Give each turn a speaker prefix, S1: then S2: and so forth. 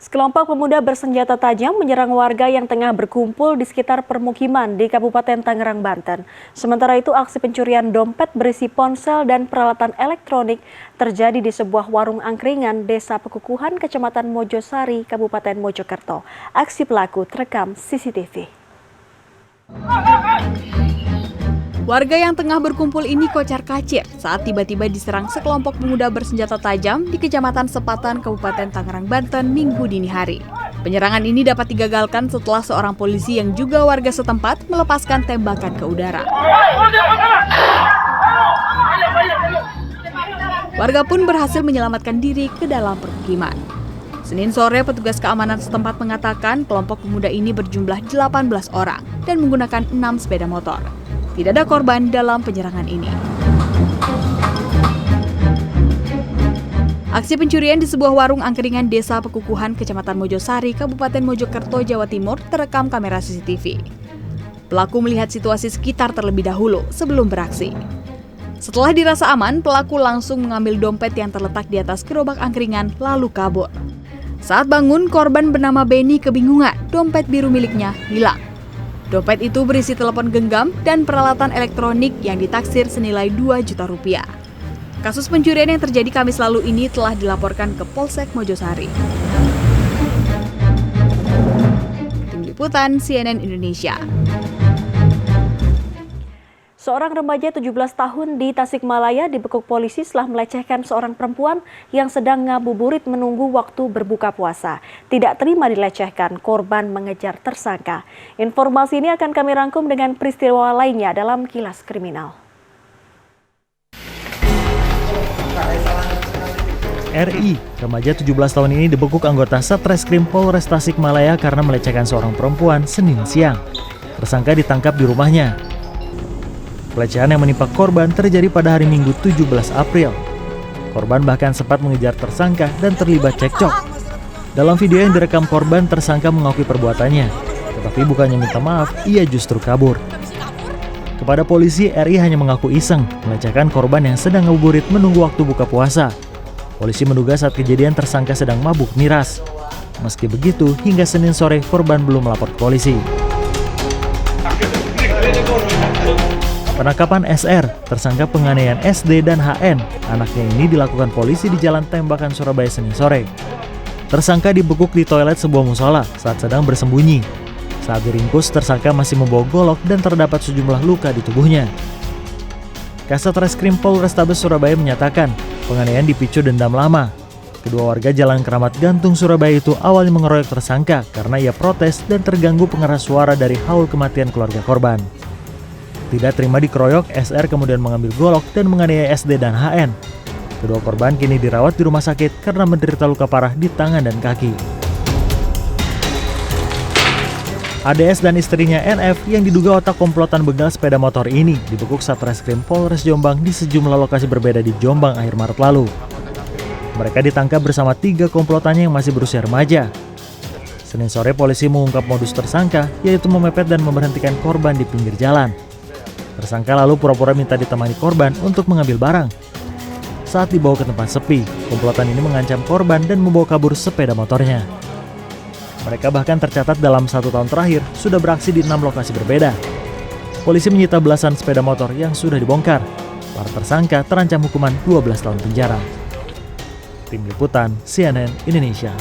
S1: Sekelompok pemuda bersenjata tajam menyerang warga yang tengah berkumpul di sekitar permukiman di Kabupaten Tangerang, Banten. Sementara itu, aksi pencurian dompet berisi ponsel dan peralatan elektronik terjadi di sebuah warung angkringan Desa Pekukuhan, Kecamatan Mojosari, Kabupaten Mojokerto. Aksi pelaku terekam CCTV.
S2: Warga yang tengah berkumpul ini kocar-kacir saat tiba-tiba diserang sekelompok pemuda bersenjata tajam di Kecamatan Sepatan, Kabupaten Tangerang, Banten, Minggu dini hari. Penyerangan ini dapat digagalkan setelah seorang polisi yang juga warga setempat melepaskan tembakan ke udara. Warga pun berhasil menyelamatkan diri ke dalam permukiman. Senin sore, petugas keamanan setempat mengatakan kelompok pemuda ini berjumlah 18 orang dan menggunakan 6 sepeda motor. Tidak ada korban dalam penyerangan ini. Aksi pencurian di sebuah warung angkringan Desa Pekukuhan, Kecamatan Mojosari, Kabupaten Mojokerto, Jawa Timur terekam kamera CCTV. Pelaku melihat situasi sekitar terlebih dahulu sebelum beraksi. Setelah dirasa aman, pelaku langsung mengambil dompet yang terletak di atas gerobak angkringan lalu kabur. Saat bangun, korban bernama Beni kebingungan, dompet biru miliknya hilang. Dompet itu berisi telepon genggam dan peralatan elektronik yang ditaksir senilai 2 juta rupiah. Kasus pencurian yang terjadi Kamis lalu ini telah dilaporkan ke Polsek Mojosari. Tim Liputan CNN Indonesia.
S1: Seorang remaja 17 tahun di Tasikmalaya dibekuk polisi setelah melecehkan seorang perempuan yang sedang ngabuburit menunggu waktu berbuka puasa. Tidak terima dilecehkan, korban mengejar tersangka. Informasi ini akan kami rangkum dengan peristiwa lainnya dalam Kilas Kriminal.
S3: RI, remaja 17 tahun ini dibekuk anggota Satreskrim Polres Tasikmalaya karena melecehkan seorang perempuan Senin siang. Tersangka ditangkap di rumahnya. Pelecehan yang menimpa korban terjadi pada hari Minggu 17 April. Korban bahkan sempat mengejar tersangka dan terlibat cekcok. Dalam video yang direkam korban, tersangka mengakui perbuatannya. Tetapi bukannya minta maaf, ia justru kabur. Kepada polisi, RI hanya mengaku iseng melecehkan korban yang sedang ngabuburit menunggu waktu buka puasa. Polisi menduga saat kejadian tersangka sedang mabuk miras. Meski begitu, hingga Senin sore korban belum melapor ke polisi. Penangkapan SR, tersangka penganiayaan SD dan HN, anaknya ini dilakukan polisi di Jalan Tembakan, Surabaya, Senin sore. Tersangka dibekuk di toilet sebuah musola saat sedang bersembunyi. Saat diringkus, tersangka masih membawa golok dan terdapat sejumlah luka di tubuhnya. Kasat Reskrim Polrestabes Surabaya menyatakan, penganiayaan dipicu dendam lama. Kedua warga Jalan Keramat Gantung, Surabaya itu awalnya mengeroyok tersangka karena ia protes dan terganggu pengeras suara dari haul kematian keluarga korban. Tidak terima dikeroyok, SR kemudian mengambil golok dan menganiaya SD dan HN. Kedua korban kini dirawat di rumah sakit karena menderita luka parah di tangan dan kaki. ADS dan istrinya NF yang diduga otak komplotan begal sepeda motor ini dibekuk Satreskrim Polres Jombang di sejumlah lokasi berbeda di Jombang akhir Maret lalu. Mereka ditangkap bersama 3 komplotannya yang masih berusia remaja. Senin sore polisi mengungkap modus tersangka, yaitu memepet dan memberhentikan korban di pinggir jalan. Tersangka lalu pura-pura minta ditemani korban untuk mengambil barang. Saat dibawa ke tempat sepi, komplotan ini mengancam korban dan membawa kabur sepeda motornya. Mereka bahkan tercatat dalam 1 tahun terakhir sudah beraksi di 6 lokasi berbeda. Polisi menyita belasan sepeda motor yang sudah dibongkar. Para tersangka terancam hukuman 12 tahun penjara. Tim Liputan CNN Indonesia.